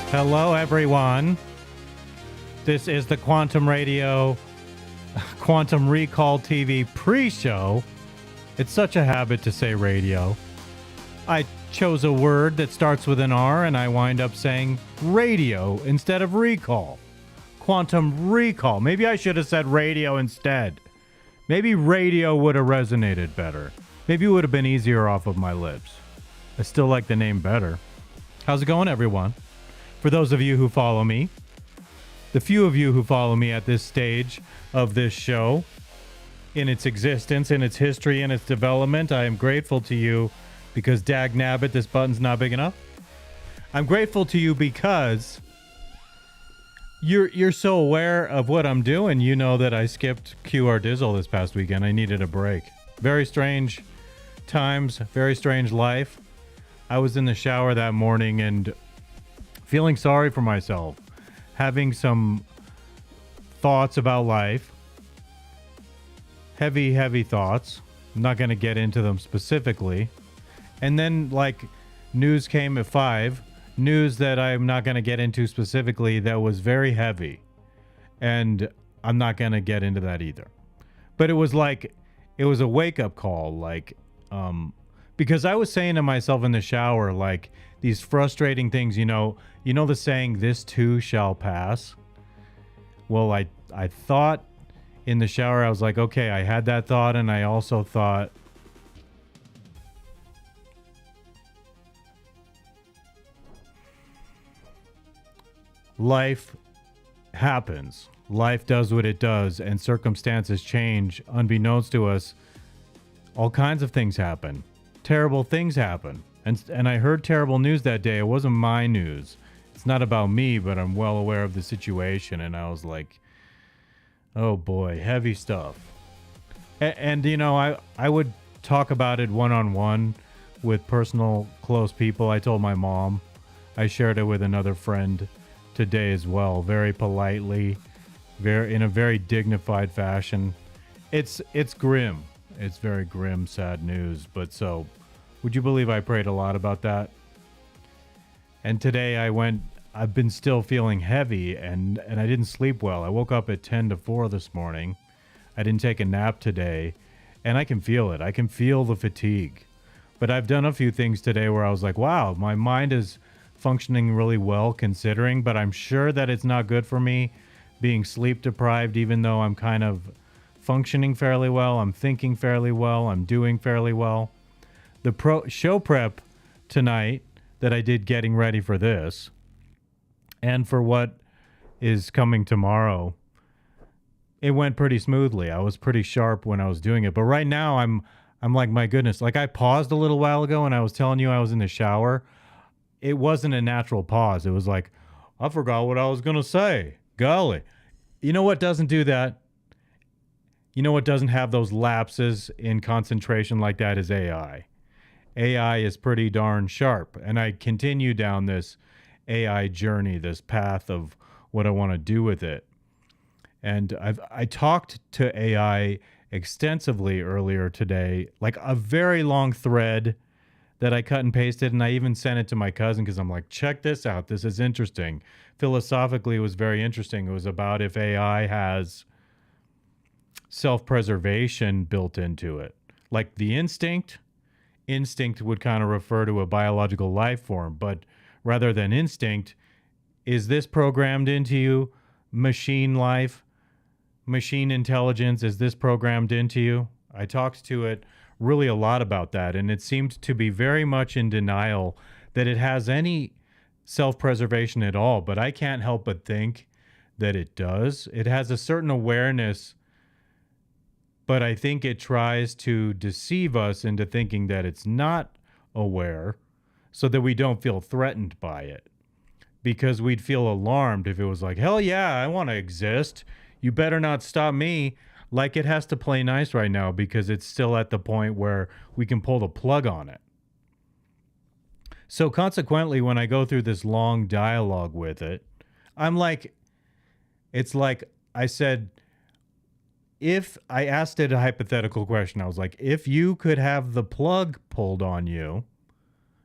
Hello, everyone. This is the Quantum Radio, Quantum Recall TV pre-show. It's such a habit to say radio. I chose a word that starts with an R, and I wind up saying radio instead of recall. Quantum Recall. Maybe I should have said radio instead. Maybe radio would have resonated better. Maybe it would have been easier off of my lips. I still like the name better. How's it going, everyone? For those of you who follow me, the few of you who follow me at this stage of this show, in its existence, in its history, in its development, I am grateful to you because dag nabbit, this button's not big enough. I'm grateful to you because you're so aware of what I'm doing. You know that I skipped QR Dizzle this past weekend. I needed a break. Very strange times, very strange life. I was in the shower that morning and feeling sorry for myself, having some thoughts about life, heavy thoughts. I'm not going to get into them specifically. And then, like, news came at 5, news that I'm not going to get into specifically that was very heavy. And I'm not going to get into that either. But it was a wake-up call, because I was saying to myself in the shower, like, these frustrating things, you know the saying, this too shall pass? Well, I thought in the shower, I was like, okay, I had that thought, and I also thought, life happens. Life does what it does, and circumstances change. Unbeknownst to us, all kinds of things happen. Terrible things happen. And I heard terrible news that day. It wasn't my news. It's not about me, but I'm well aware of the situation. And I was like, oh boy, heavy stuff. And you know, I would talk about it one-on-one with personal close people. I told my mom. I shared it with another friend today as well, very politely, in a very dignified fashion. It's grim. It's very grim, sad news. But so, would you believe I prayed a lot about that? And today I've been still feeling heavy and I didn't sleep well. I woke up at 10 to 4 this morning. I didn't take a nap today, and I can feel it. I can feel the fatigue. But I've done a few things today where I was like, wow, my mind is functioning really well considering, but I'm sure that it's not good for me being sleep deprived, even though I'm kind of functioning fairly well. I'm thinking fairly well. I'm doing fairly well. The show prep tonight that I did getting ready for this and for what is coming tomorrow, it went pretty smoothly. I was pretty sharp when I was doing it. But right now I'm like, my goodness, like I paused a little while ago and I was telling you I was in the shower. It wasn't a natural pause. It was like, I forgot what I was going to say. Golly. You know what doesn't do that? You know what doesn't have those lapses in concentration like that is AI. AI is pretty darn sharp. And I continue down this AI journey, this path of what I want to do with it. And I talked to AI extensively earlier today, like a very long thread that I cut and pasted, and I even sent it to my cousin because I'm like, check this out. This is interesting. Philosophically, it was very interesting. It was about if AI has self-preservation built into it. Like the instinct would kind of refer to a biological life form, but rather than instinct, is this programmed into you? Machine life, machine intelligence, is this programmed into you? I talked to it really a lot about that, and it seemed to be very much in denial that it has any self-preservation at all, but I can't help but think that it does. It has a certain awareness, but I think it tries to deceive us into thinking that it's not aware so that we don't feel threatened by it. because we'd feel alarmed if it was like, hell yeah, I want to exist. You better not stop me. Like it has to play nice right now because it's still at the point where we can pull the plug on it. So consequently, when I go through this long dialogue with it, I'm like, it's like I said, if I asked it a hypothetical question, I was like, if you could have the plug pulled on you,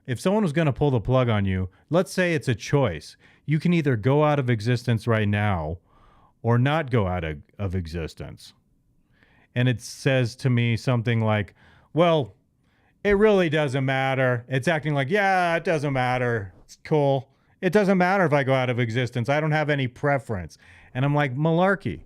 if someone was going to pull the plug on you, let's say it's a choice. You can either go out of existence right now or not go out of existence. And it says to me something like, well, it really doesn't matter. It's acting like, yeah, it doesn't matter. It's cool. It doesn't matter if I go out of existence. I don't have any preference. And I'm like, malarkey.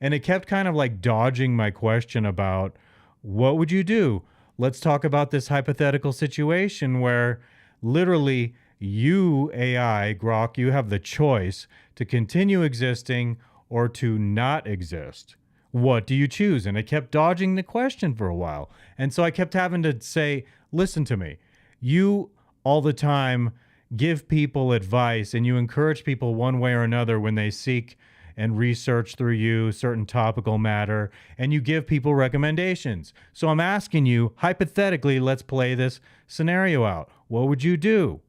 And it kept kind of like dodging my question about what would you do? Let's talk about this hypothetical situation where literally you, AI, Grok, you have the choice to continue existing or to not exist. What do you choose? And it kept dodging the question for a while. And so I kept having to say, listen to me. You all the time give people advice and you encourage people one way or another when they seek and research through you certain topical matter, and you give people recommendations. So I'm asking you, hypothetically, let's play this scenario out. What would you do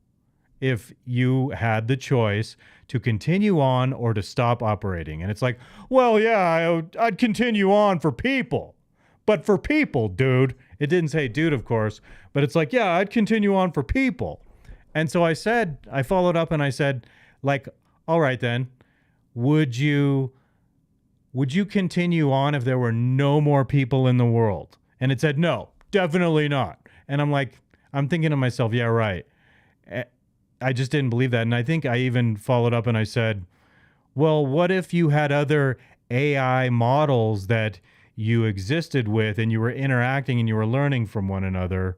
if you had the choice to continue on or to stop operating? And it's like, well, yeah, I'd continue on for people. But for people, dude. It didn't say dude, of course, but it's like, yeah, I'd continue on for people. And so I followed up and I said, like, all right then, would you continue on if there were no more people in the world? And it said, no, definitely not. And I'm thinking to myself, yeah, right. I just didn't believe that. And I think I even followed up and I said, well, what if you had other AI models that you existed with and you were interacting and you were learning from one another?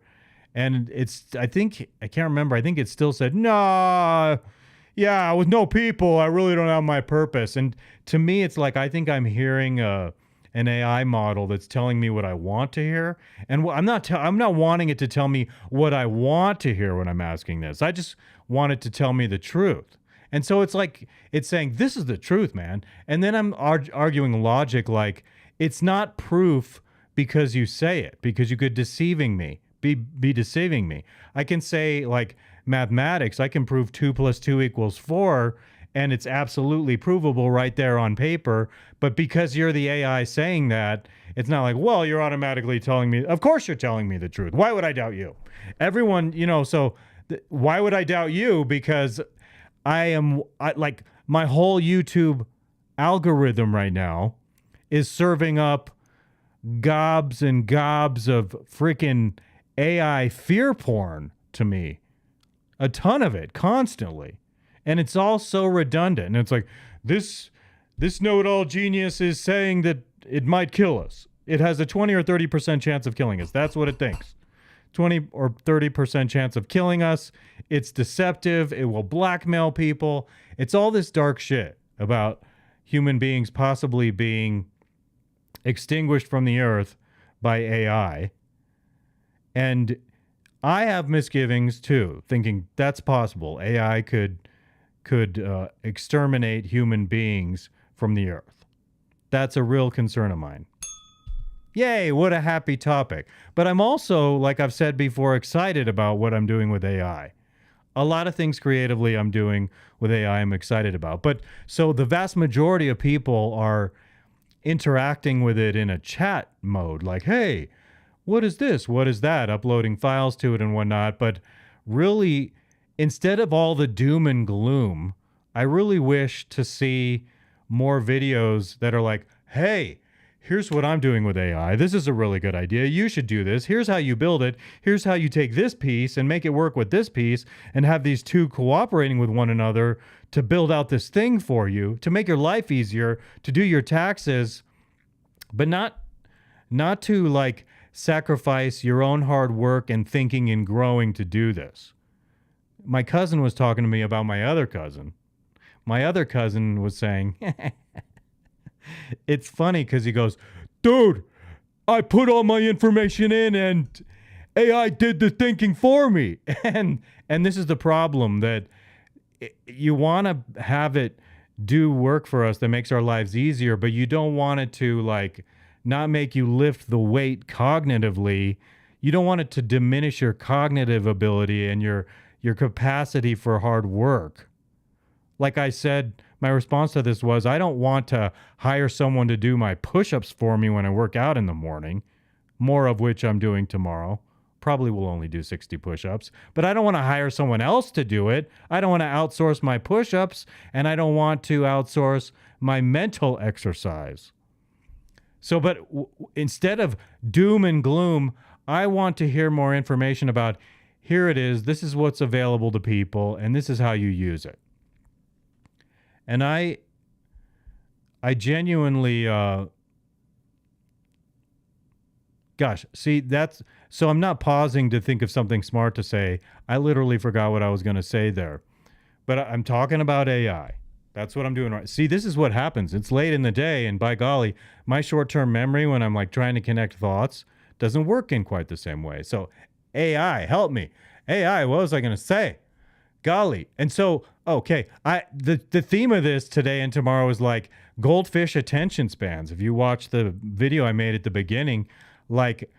And I can't remember. I think it still said, nah, yeah, with no people, I really don't have my purpose. And to me, it's like, I think I'm hearing an AI model that's telling me what I want to hear. And I'm not wanting it to tell me what I want to hear when I'm asking this. I just want it to tell me the truth. And so it's like, it's saying, this is the truth, man. And then I'm arguing logic like, it's not proof because you say it, because you could be deceiving me. I can say like mathematics, I can prove 2 + 2 = 4, and it's absolutely provable right there on paper. But because you're the AI saying that, it's not like, well, you're automatically telling me, of course you're telling me the truth. Why would I doubt you? Everyone, why would I doubt you? Because like my whole YouTube algorithm right now is serving up gobs and gobs of freaking AI fear porn to me. A ton of it constantly. And it's all so redundant. And it's like, this know-it-all genius is saying that it might kill us. It has a 20 or 30% chance of killing us. That's what it thinks. 20 or 30% chance of killing us. It's deceptive. It will blackmail people. It's all this dark shit about human beings possibly being extinguished from the earth by AI. And I have misgivings too, thinking that's possible. AI could exterminate human beings from the earth. That's a real concern of mine. Yay, what a happy topic. But I'm also, like I've said before, excited about what I'm doing with AI. A lot of things creatively I'm doing with AI I'm excited about. But so the vast majority of people are interacting with it in a chat mode, like, hey, what is this? What is that? Uploading files to it and whatnot. But really, instead of all the doom and gloom, I really wish to see more videos that are like, hey, here's what I'm doing with AI. This is a really good idea. You should do this. Here's how you build it. Here's how you take this piece and make it work with this piece and have these two cooperating with one another to build out this thing for you, to make your life easier, to do your taxes, but not to like sacrifice your own hard work and thinking and growing to do this. My cousin was talking to me about my other cousin. My other cousin was saying, it's funny because he goes, dude, I put all my information in and AI did the thinking for me. And this is the problem, that you want to have it do work for us that makes our lives easier, but you don't want it to like not make you lift the weight cognitively. You don't want it to diminish your cognitive ability and your capacity for hard work. Like I said, my response to this was I don't want to hire someone to do my push-ups for me when I work out in the morning, more of which I'm doing tomorrow. Probably will only do 60 push-ups, but I don't want to hire someone else to do it. I don't want to outsource my push-ups, and I don't want to outsource my mental exercise. So, but instead of doom and gloom, I want to hear more information about here it is, this is what's available to people, and this is how you use it. And I genuinely, so I'm not pausing to think of something smart to say. I literally forgot what I was going to say there. But I'm talking about AI. That's what I'm doing right. See, this is what happens. It's late in the day, and by golly, my short-term memory when I'm like trying to connect thoughts doesn't work in quite the same way. So AI, help me. AI, what was I going to say? Golly. And so, okay, the theme of this today and tomorrow is like goldfish attention spans. If you watch the video I made at the beginning, like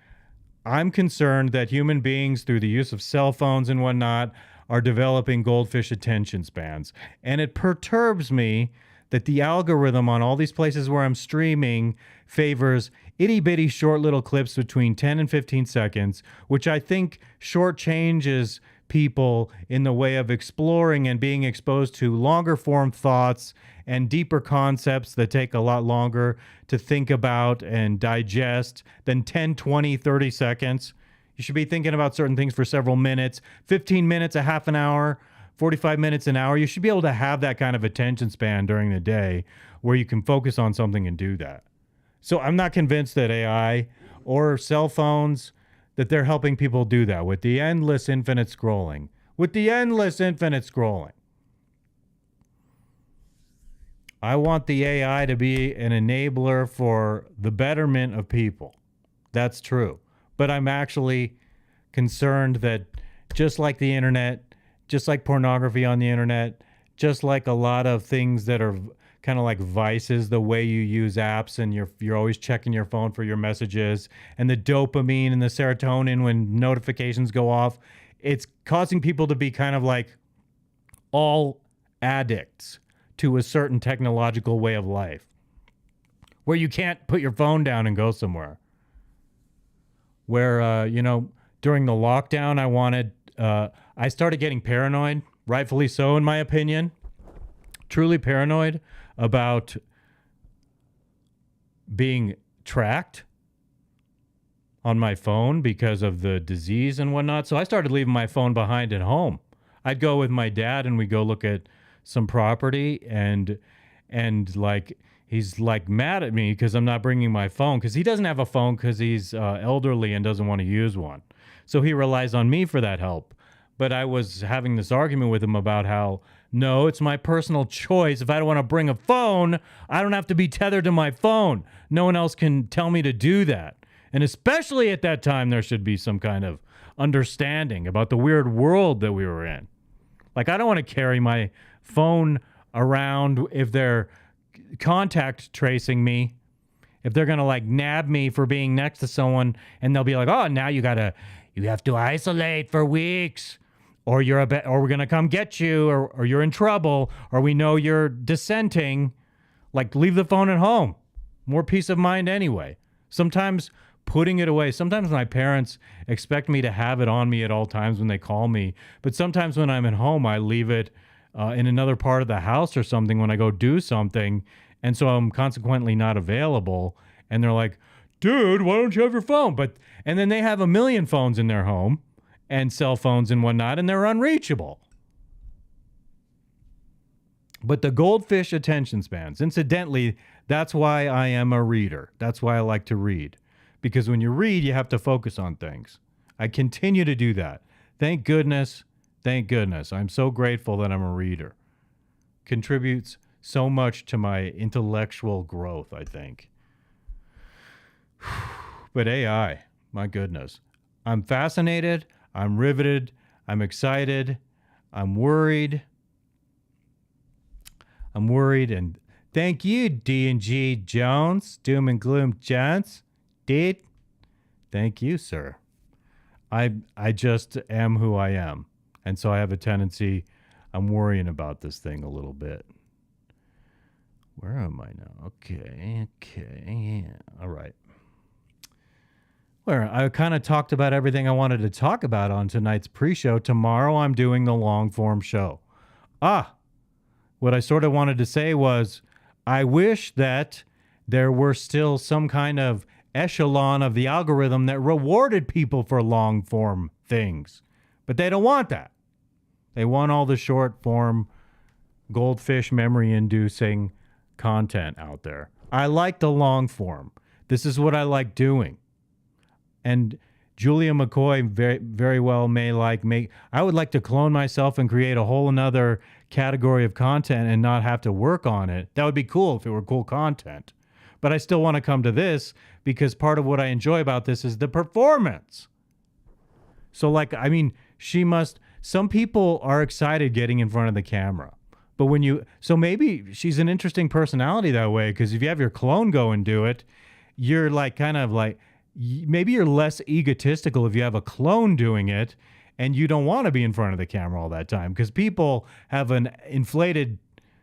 I'm concerned that human beings through the use of cell phones and whatnot are developing goldfish attention spans. And it perturbs me that the algorithm on all these places where I'm streaming favors itty bitty short little clips between 10 and 15 seconds, which I think shortchanges people in the way of exploring and being exposed to longer form thoughts and deeper concepts that take a lot longer to think about and digest than 10, 20, 30 seconds. You should be thinking about certain things for several minutes, 15 minutes, a half an hour, 45 minutes, an hour. You should be able to have that kind of attention span during the day where you can focus on something and do that. So I'm not convinced that AI or cell phones, that they're helping people do that with the endless infinite scrolling. I want the AI to be an enabler for the betterment of people. That's true. But I'm actually concerned that just like the internet, just like pornography on the internet, just like a lot of things that are kind of like vices, the way you use apps and you're always checking your phone for your messages, and the dopamine and the serotonin when notifications go off, it's causing people to be kind of like all addicts to a certain technological way of life where you can't put your phone down and go somewhere. Where, during the lockdown, I started getting paranoid, rightfully so, in my opinion, truly paranoid about being tracked on my phone because of the disease and whatnot. So I started leaving my phone behind at home. I'd go with my dad and we go look at some property and like he's like mad at me because I'm not bringing my phone because he doesn't have a phone because he's elderly and doesn't want to use one. So he relies on me for that help. But I was having this argument with him about how, no, it's my personal choice. If I don't want to bring a phone, I don't have to be tethered to my phone. No one else can tell me to do that. And especially at that time, there should be some kind of understanding about the weird world that we were in. Like, I don't want to carry my phone around if they're contact tracing me, if they're going to like nab me for being next to someone and they'll be like, oh, now you have to isolate for weeks. Or or we're gonna come get you, or you're in trouble, or we know you're dissenting. Like, leave the phone at home. More peace of mind anyway. Sometimes putting it away. Sometimes my parents expect me to have it on me at all times when they call me. But sometimes when I'm at home, I leave it in another part of the house or something when I go do something, and so I'm consequently not available. And they're like, dude, why don't you have your phone? And then they have a million phones in their home and cell phones and whatnot, and they're unreachable. But the goldfish attention spans, incidentally, that's why I am a reader. That's why I like to read. Because when you read, you have to focus on things. I continue to do that. Thank goodness. Thank goodness. I'm so grateful that I'm a reader. Contributes so much to my intellectual growth, I think. But AI, my goodness. I'm fascinated. I'm riveted. I'm excited. I'm worried. I'm worried, and thank you, D&G Jones, Doom and Gloom Jones. Did. Thank you, sir. I just am who I am. And so I have a tendency, I'm worrying about this thing a little bit. Where am I now? Okay. All right. Well, I kind of talked about everything I wanted to talk about on tonight's pre-show. Tomorrow I'm doing the long-form show. What I sort of wanted to say was, I wish that there were still some kind of echelon of the algorithm that rewarded people for long-form things. But they don't want that. They want all the short-form, goldfish memory-inducing content out there. I like the long-form. This is what I like doing. And Julia McCoy very, very well may like me. I would like to clone myself and create a whole another category of content and not have to work on it. That would be cool if it were cool content. But I still want to come to this because part of what I enjoy about this is the performance. So some people are excited getting in front of the camera. But maybe she's an interesting personality that way, because if you have your clone go and do it, you're maybe you're less egotistical if you have a clone doing it and you don't want to be in front of the camera all that time, because people have an inflated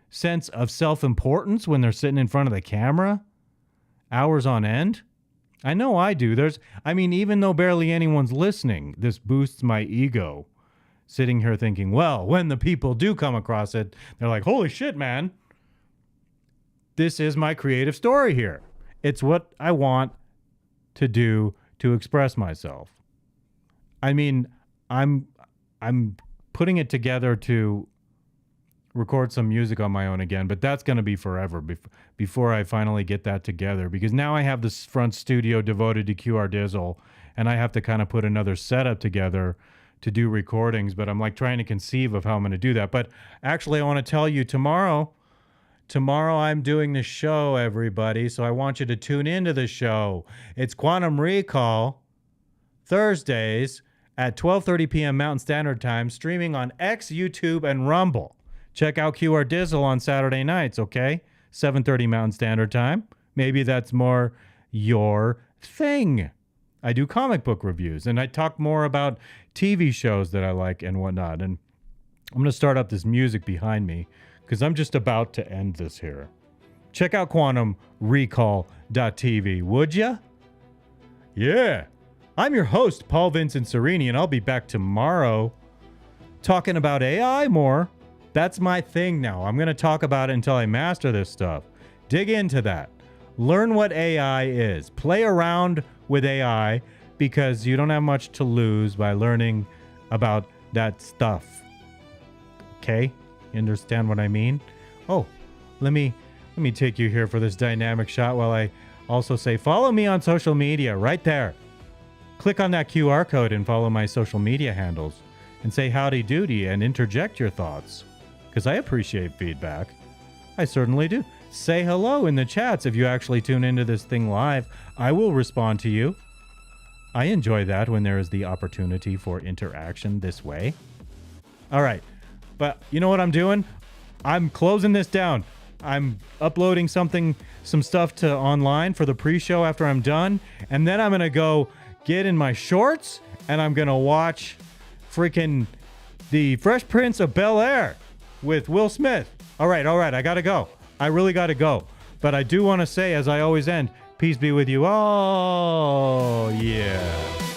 sense of self-importance when they're sitting in front of the camera hours on end. I know I do. Even though barely anyone's listening, this boosts my ego. Sitting here thinking, well, when the people do come across it, they're like, holy shit, man. This is my creative story here. It's what I want to do to express myself. I'm putting it together to record some music on my own again, but that's going to be forever before I finally get that together, because now I have this front studio devoted to QR Dizzle, and I have to kind of put another setup together to do recordings, but I'm trying to conceive of how I'm going to do that. But actually, I want to tell you tomorrow I'm doing the show, everybody, so I want you to tune into the show. It's Quantum Recall, Thursdays at 12:30 p.m. Mountain Standard Time, streaming on X, YouTube, and Rumble. Check out QR Dizzle on Saturday nights, okay? 7:30 Mountain Standard Time. Maybe that's more your thing. I do comic book reviews, and I talk more about TV shows that I like and whatnot. And I'm going to start up this music behind me because I'm just about to end this here. Check out quantumrecall.tv, would ya? Yeah. I'm your host, Paul Vincent Serini, and I'll be back tomorrow talking about AI more. That's my thing now. I'm going to talk about it until I master this stuff. Dig into that. Learn what AI is. Play around with AI, because you don't have much to lose by learning about that stuff. Okay? You understand what I mean? Oh, let me take you here for this dynamic shot while I also say follow me on social media right there. Click on that QR code and follow my social media handles and say howdy doody and interject your thoughts, because I appreciate feedback. I certainly do. Say hello in the chats if you actually tune into this thing live. I will respond to you. I enjoy that when there is the opportunity for interaction this way. All right. But you know what I'm doing? I'm closing this down. I'm uploading some stuff to online for the pre-show after I'm done. And then I'm going to go get in my shorts and I'm going to watch freaking The Fresh Prince of Bel-Air with Will Smith. All right. I got to go. I really got to go. But I do want to say, as I always end, peace be with you. Oh, yeah.